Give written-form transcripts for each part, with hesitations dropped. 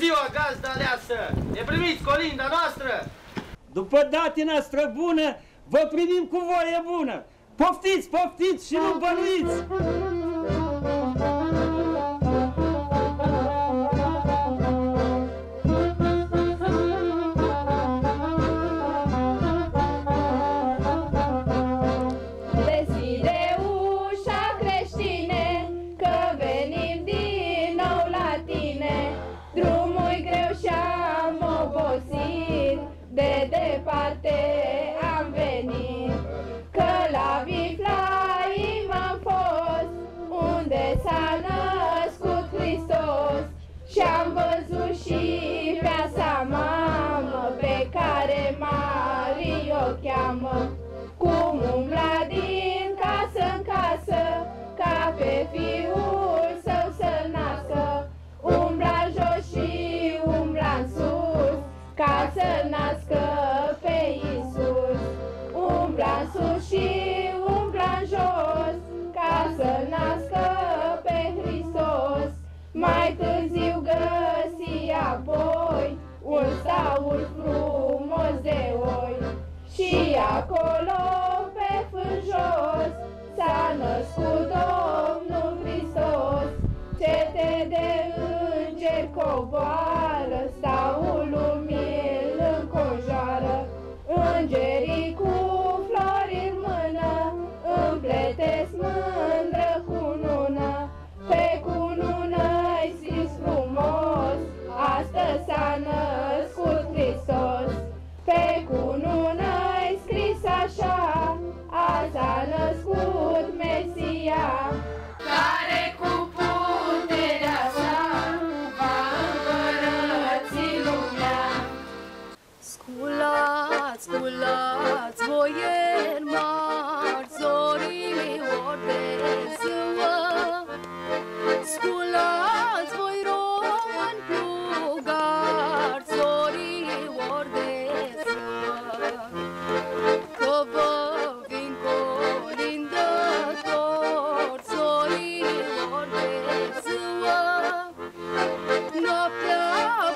ziua, gazda aleasă! Ne primiți colinda noastră? După datina străbună, vă primim cu voie bună! Poftiți, poftiți și nu bănuiți! De departe am venit, că la Viflaim am fost, unde s-a născut Hristos. Și-am văzut și pe a sa mamă, pe care Marie o cheamă, cum umbla din casă în casă, ca pe fiul său să-l nască. Umbla în jos și umbla în sus, ca să nască pe Iisus. Umbla în sus și umbla în jos, ca să nască pe Hristos. Mai târziu găsi apoi un staul frumos de oi, și acolo pe fânjos s-a născut Domnul Hristos. Cete de îngeri coboară, staul umil înconjoară, îngerii cu flori în mână împletesc mândră cunună. Pe cunună-i scris frumos, astăzi s-a născut Hristos. Pe cunună-i scris așa, azi s-a născut Mesia, care cu puterea sa va împărăți lumea. Sculați, sculați, boieri mari, zorilor de ziua. Sculați, voi români plugari, zorilor de ziua, că vă vin colindători, zorilor de ziua. Noaptea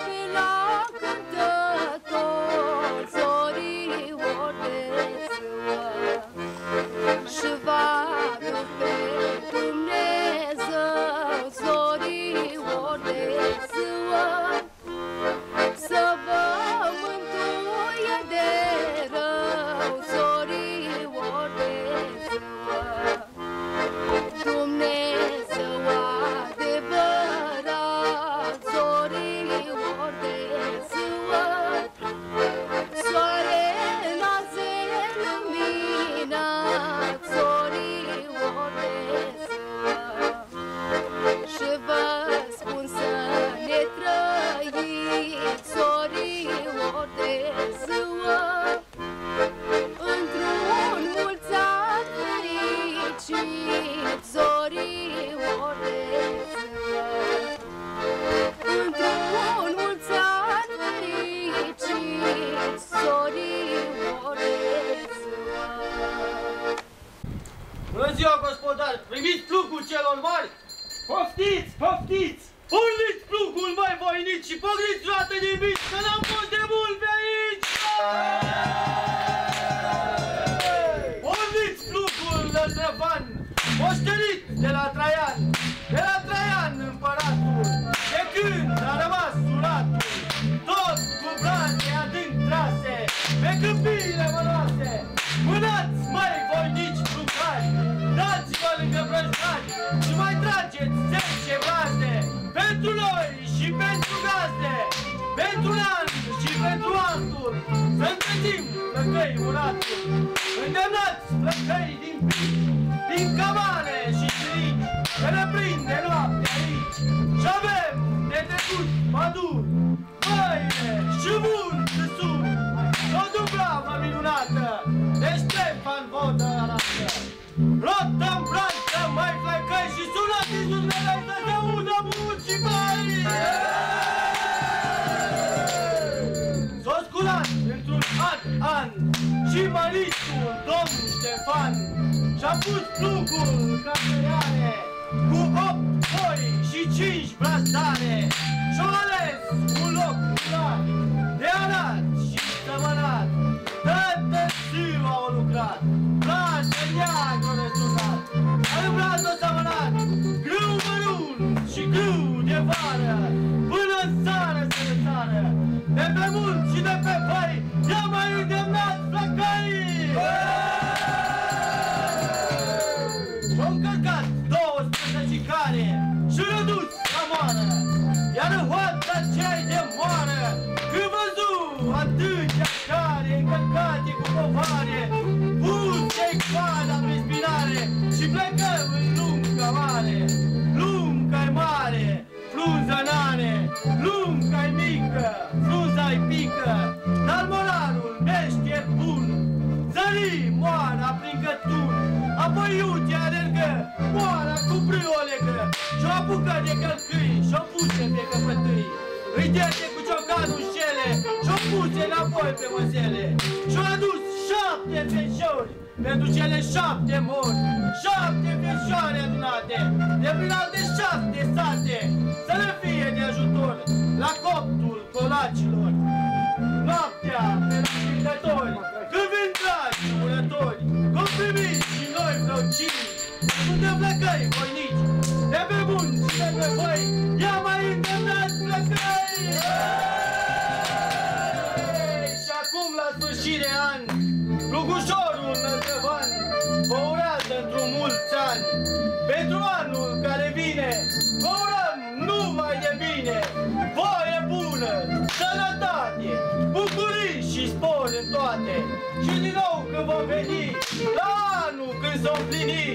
pe la cântători, zorilor de ziua, și va dupe Dumnezeu, zorilor de ziua, să vă mântuie de rău, zorilor de ziua. Dumnezeu adevărat, zorilor de ziua, soare naze luminat, zorilor de ziua. Și vă spun să ne trăiți, zorilor de ziua, într-un mulți ani fericit, zorilor de ziua. Într-un mulți ani fericit, zorilor de ziua. Bună ziua, gospodari! Primiți plugul celor mari? Poftiți, poftiți! Urliți plugul, mai voinici, și pogriți roată din mici, că n-am fost de mult pe aici! Urliți plugul, lătrăvan, moștenit de la Traian, împăratul, de când a rămas suratul, tot cu brațe adânc trase, pe câmpiile mănoase. Mânați, mai voinici plugari, dați-vă lângă brăzdari și mai trageți 10 brazde, pentru noi și pentru gazde, pentru un an și pentru altul, să întâlnim flăcăi uratul. Îndemnați flăcăi din pici, din cabane și strici, că ne prinde noaptea aici. Și avem de trecut păduri, măile și munți sus, o dublamă minunată de Ștefan Vodă arată. Rotăm, branțăm, mai flăcăi și sună din zurnele să se audă munți și băi! S-o sculat într-un an și măritul domnul Ștefan și-a pus plugul în camerare cu 8 foi și 5 brastare și-au ales un loc curat, de arat și sămănat. Toată ziua au lucrat, plante neagră răsunat, a lucrat o sămănat, grâu mărunt și grâu de vară, până în țară să le țară. De pe munți și de pe văi, i-a mai îndemnat flăcăii! Și-au încărcat 12 care și-au redus la moară, iar în hoata cei de moară, când văzu atâtea care încărcate cu povare, puse-i coada pe spinare și plecăm în lunga mare. Lunga-i mare, frunza n-are, lunga-i mică, frunza-i pică, dar moralul meșter bun zări moara prin cătun, apoi iute alergă, moara cu brâu o legă, și-o apucă de călcâi, și-o puse pe căpătâi. Îi dete cu ciocanul șele, și-o puse înapoi pe măsele, și-o adus 7 feșori pentru cele 7 mori, 7 feșoare adunate, de prin alte 7 sate, să le fie de ajutor la coptul colacilor. Noaptea pe la pindători, când vin dragi urători, cum primim și noi plăcini, suntem flăcăi voinici, de pe bun și de pe voi, i-a mai îndemnat flăcăi! Și acum la sfârșit de an, plugușorul Năzdrăvan vă urează într-un mulți ani. Pentru anul care vine, vă urăm numai de bine, voie bună, sănătate, bucurii și spor în toate. Și din nou când vom veni, la anul când s-o împlini,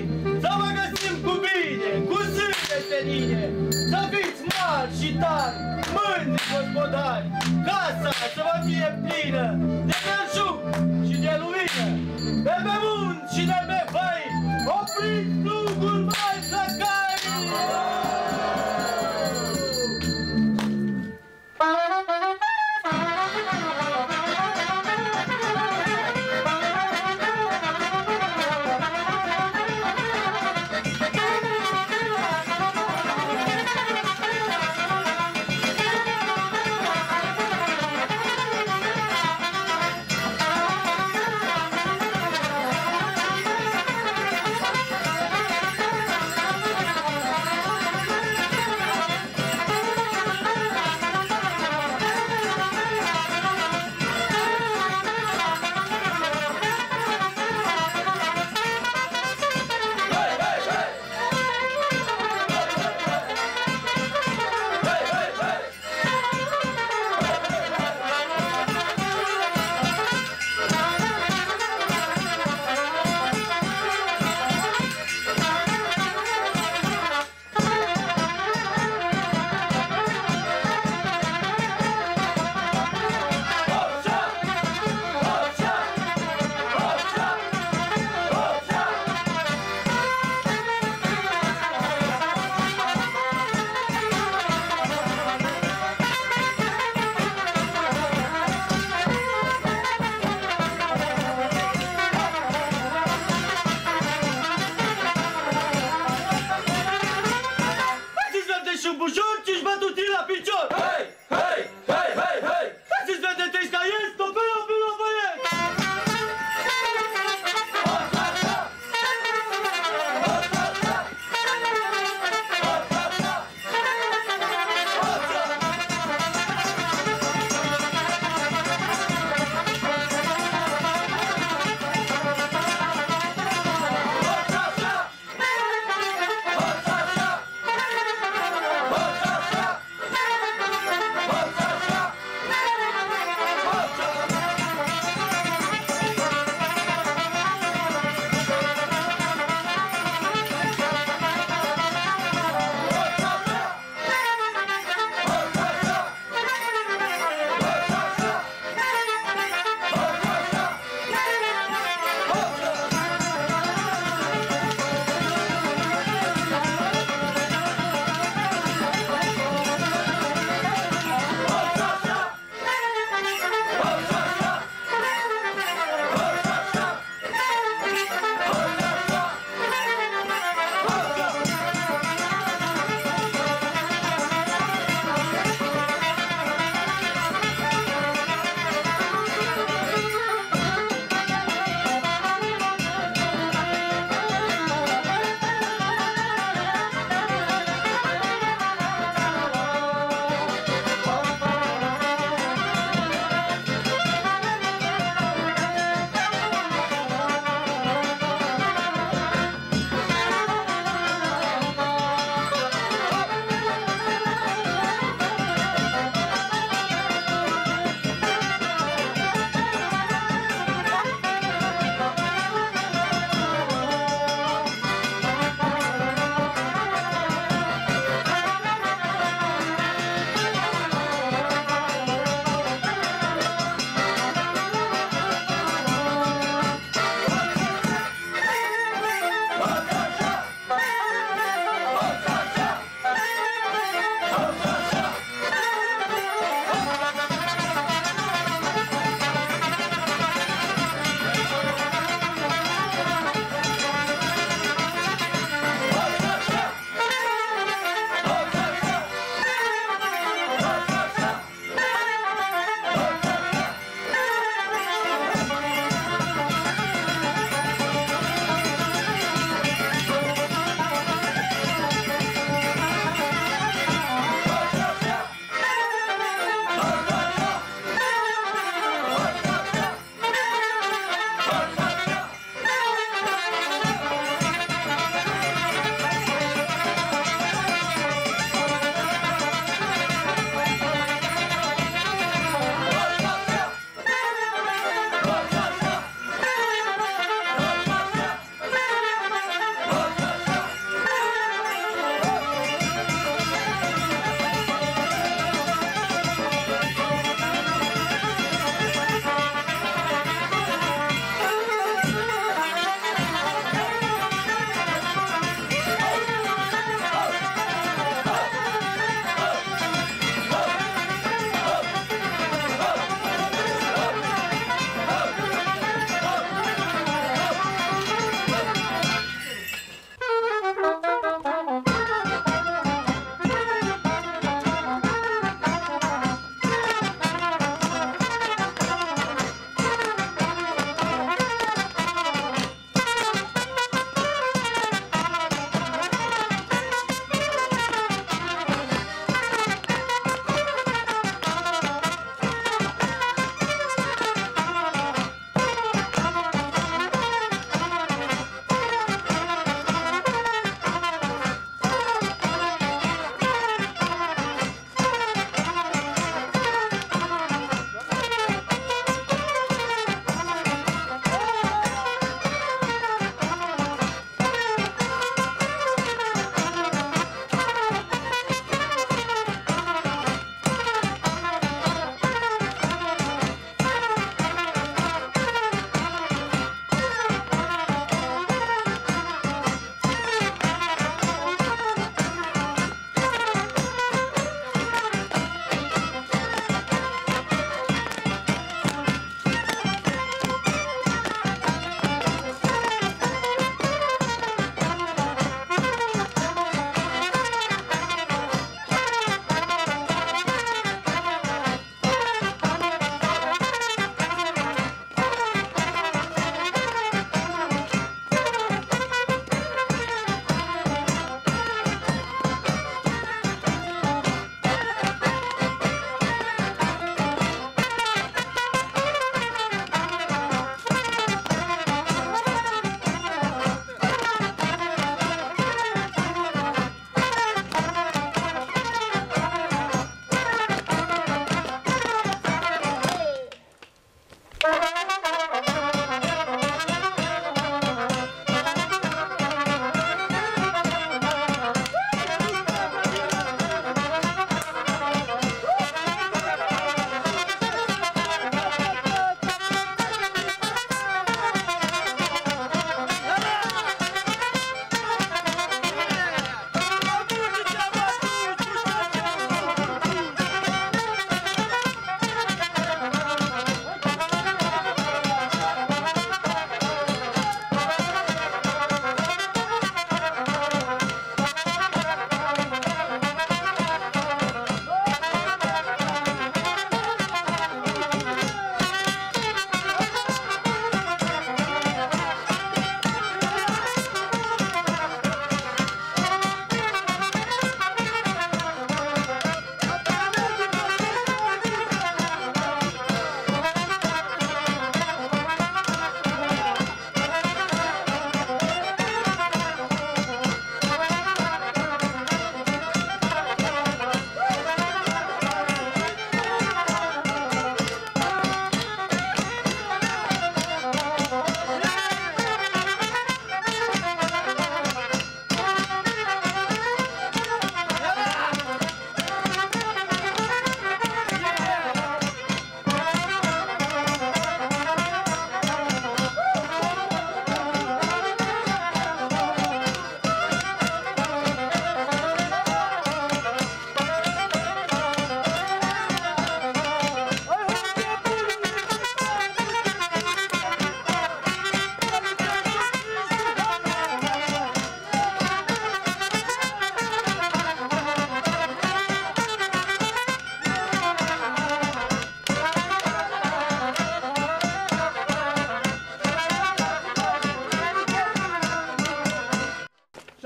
să vă găsim cu bine, cu zâmbe senine, să fiți mari și tari, mândri gospodari, casa să vă fie plină de belșug și de lumină, de pe munți și de pe văi, opriți plugul mai flăcăi!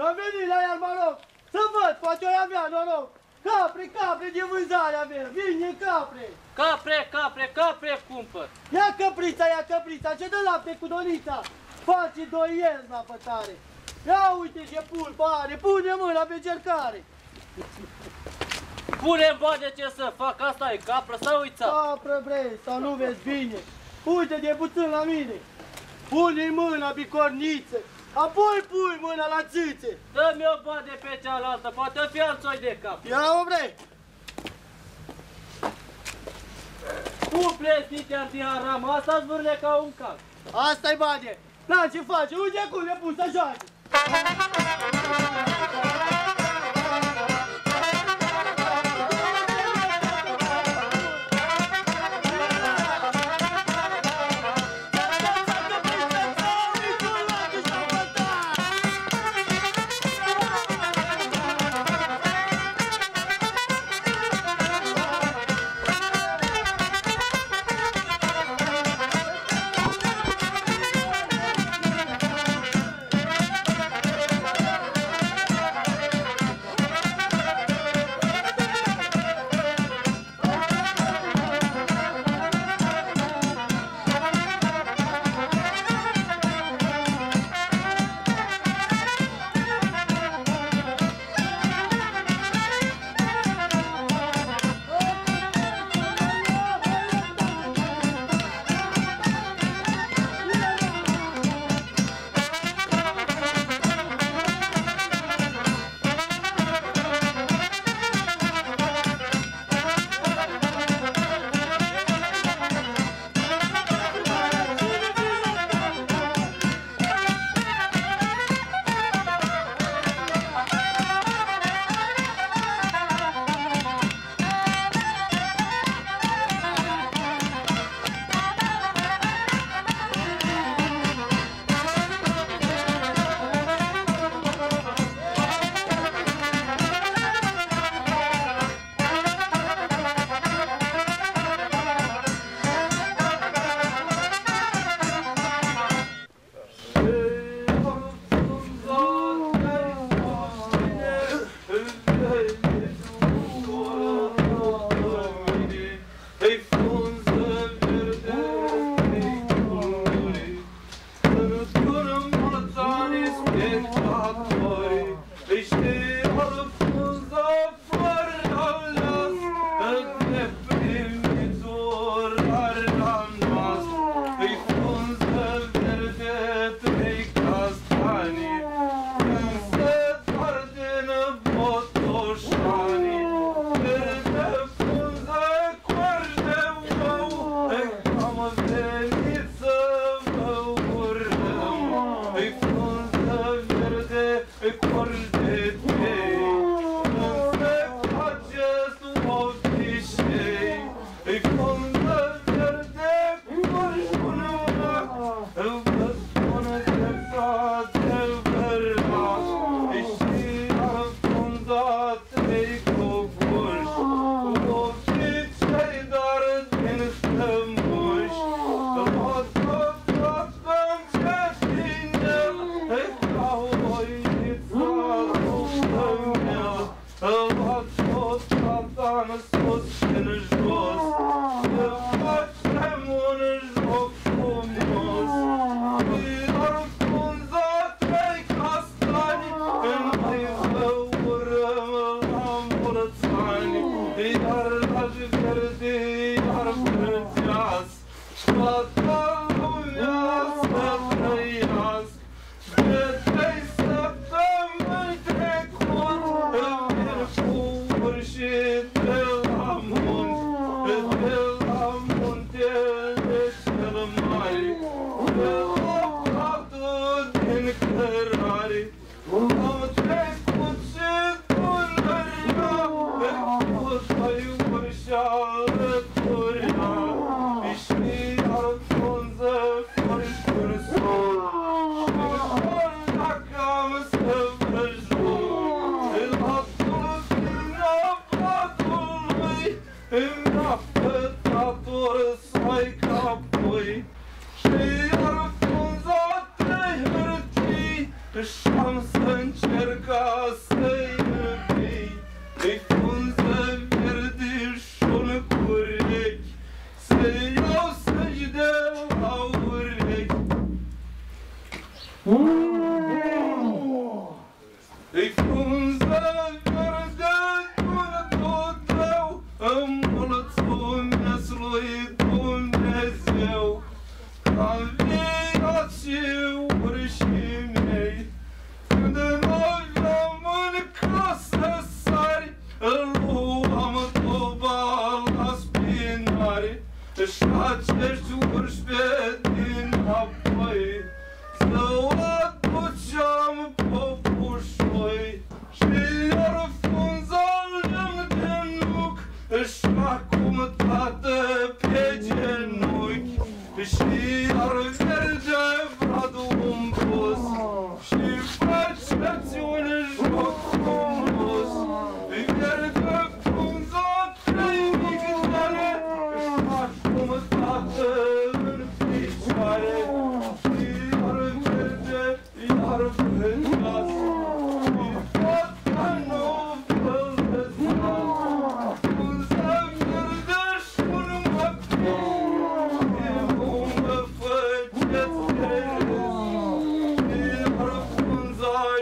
Și-am venit la el, mă rog, să văd, poate oi avea noroc. Capre de vânzare avem, vine capre. Capre cumpăr. Ia căprița, ce dă lapte cu donița. Face 2 ierni la fătare. Ia uite ce pulpă are, pune mâna pe cercare. Pune-mi bani ce să fac, asta e capră sau uița? Capră vrei, sau nu vezi bine. Uite de puțin la mine. Pune-i mâna pe corniță, apoi pui mâna la țâțe. Dă-mi o bani de pe cealaltă, poate fi alțoi de cap. Ia-o vrei. Umple stitea antiharam, asta zvârle ca un cap. Asta-i bade. Na, ce face? Uite cum e pus să joace.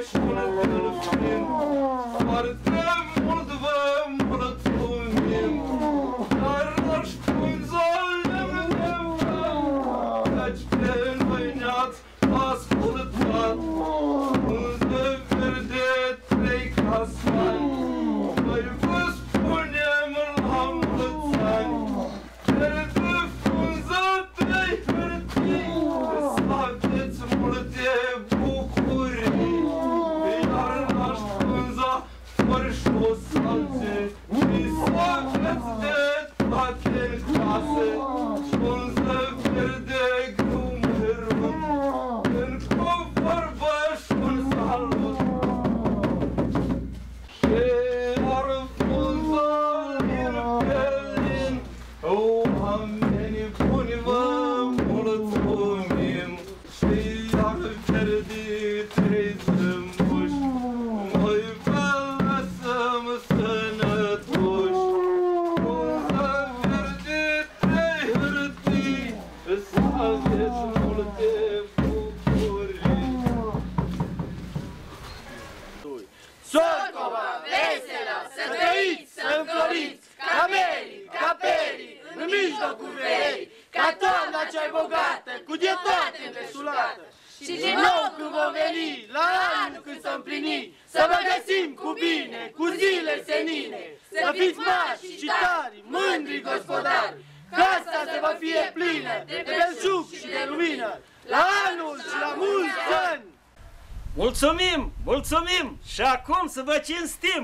și mulțumim, foarte mult vă mulțumim, dar răspunsul căci pe noi ne-ați ascultat, unde verde trei casani, noi vă spunem la mulți ani, verde frunză trei hârtii, să aveți multe bucurii, iar n-aș frunza fără și o salțe, și să aveți de toate în casă, frunză verde greu mărunt, încă o vorbă și un salut. Și iar frunza din pelin, oamenii buni vă mulțumim, și iar verde trei zâmbuși, noi vă lăsăm sănătoși. Frunza verde trei hârtii, să aveți multe bucurii. Sorcova, veselă, să trăiți, să înfloriți, camelii, caperii, în mijlocul verii, ca toamna cea bogată, cu dietate înveșulată. Și din nou când vom veni, la anul când s-o împlini, să vă găsim cu bine, cu zile senine, să fiți mari și tari, mândri gospodari, casa să vă fie plină de belșug și de lumină, la anul și la mulți ani! Mulțumim, mulțumim și acum să vă cinstim!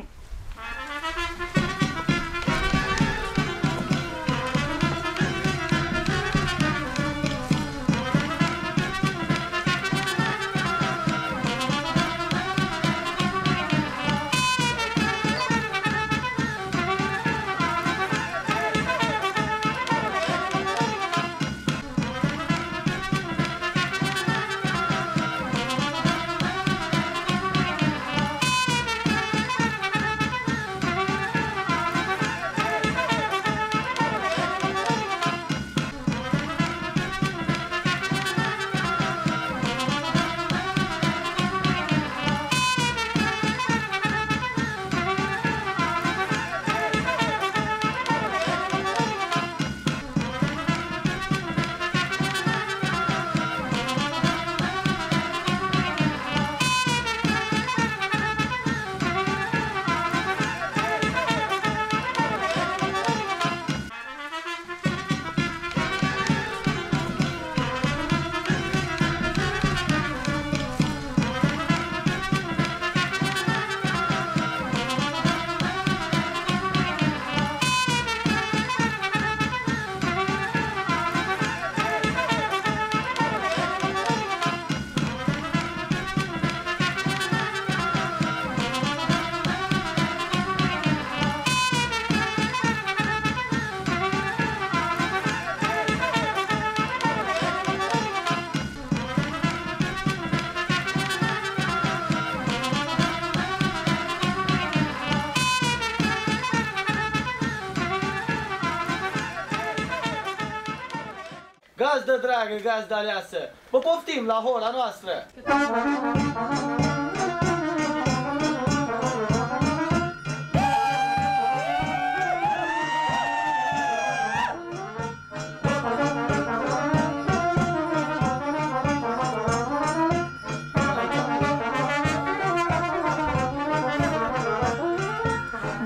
Gazdă dragă, gazdă aleasă, vă poftim la hora noastră!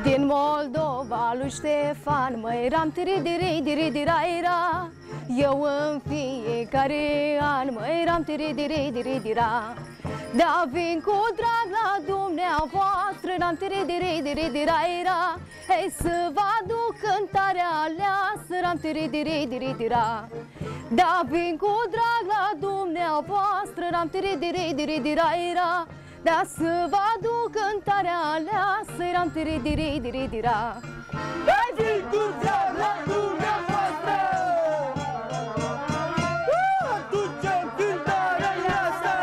Din Moldova lui Ștefan, măi, ram tiri-diri-diri-diraira, eu în fiecare an, măi, ram tiri-diri-diri-dira. Da, vin cu drag la dumneavoastră, ram tiri-diri-diri-diraira, hei să vă aduc cântarea aleasă, ram tiri-diri-diri-dira. Da, vin cu drag la dumneavoastră, ram tiri-diri-diri-diraira, da, să vă aduc cântarea aleasă, ram tiri-diri-diri-dira. Hai vin cu drag la dumneavoastră! Aducem cântarea aleasă!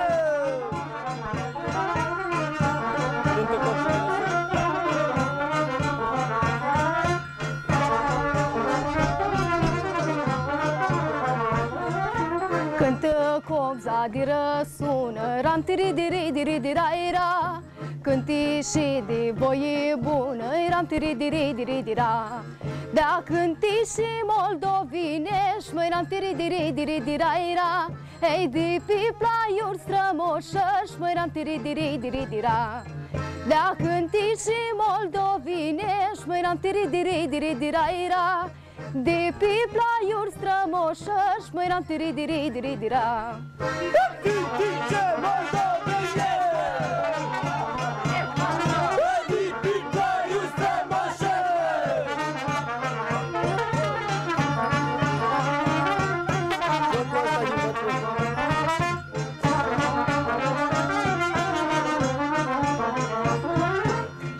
Cântă copza la de răsună, ram tiri diri diri dira era. Cânti și de voie bună, ram tiri diri diri dira. Da cânti și moldovinești, măi ram tiri diri diri dira era. Ei de pe plaiuri strămoșăși, măi ram tiri diri diri dira. Da cânti și moldovinești, măi ram tiri diri diri dira era. De pe plaiuri strămoșăși, măi ram tiri diri diri dira. Cântice moldovenești! De pe plaiuri strămoșăși!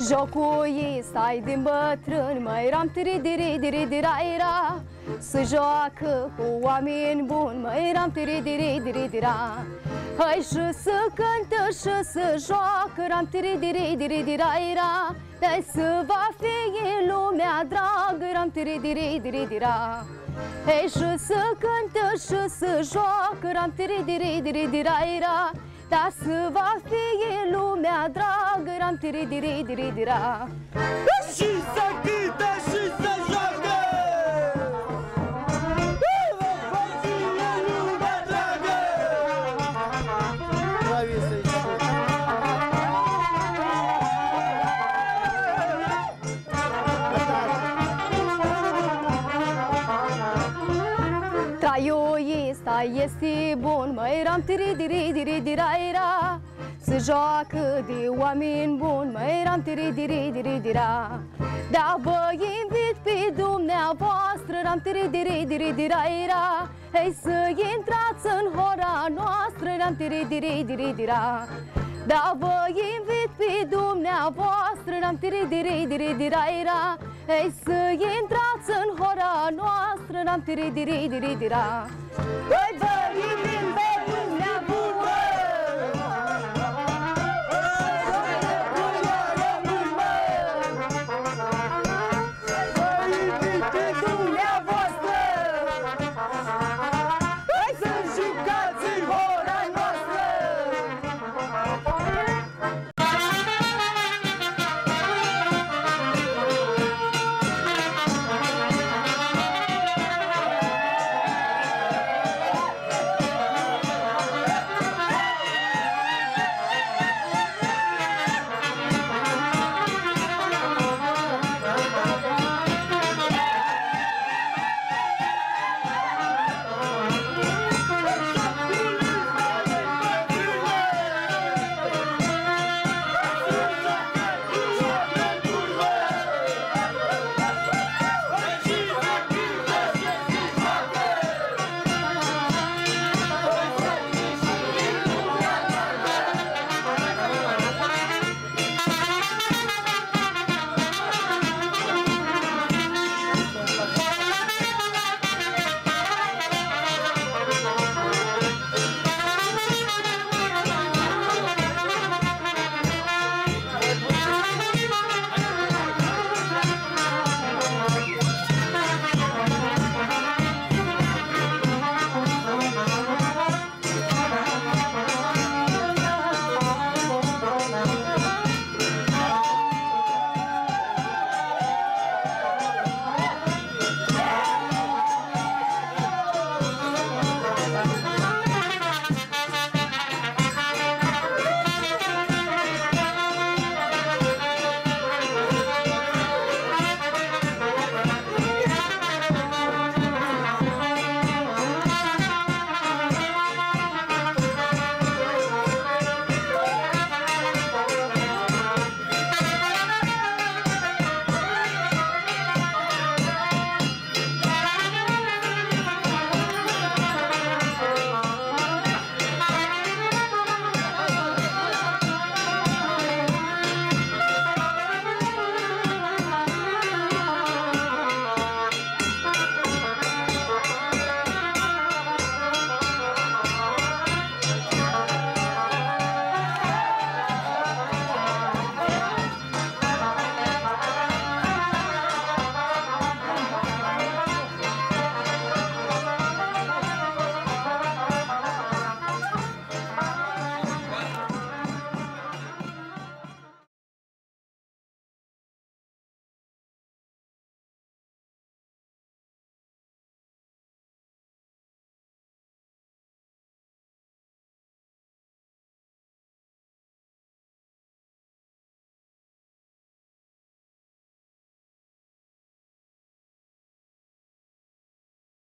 Jocul ei stai din bătrâni, măi ram tiri diri diri dira era. Se joacă cu oameni buni, măi ram tiri diri diri dira. Hai și să cântă și să joacă, ram tiri diri diri dira era. Dai să va fi lumea dragă, ram tiri diri diri dira. Hai și să cântă și să joacă, ram tiri diri diri dira era. Da să va fi lumea dragă, ram tiri diri diri dira. Și să cânte și să joacă! Va fi lumea dragă! Traiul ăsta este bun, măi ram tiri diri diri dira era. Se joacă de oameni buni, măi ram tiri diri diri dira. Da vă invit pe dumneavoastră, ram tiri diri diri dira era. Hei să intrați în hora noastră, ram tiri diri diri dira. Da vă invit pe dumneavoastră, ram tiri diri diri dira era. Hei să intrați în hora noastră, ram tiri diri diri dira. Hai vă invit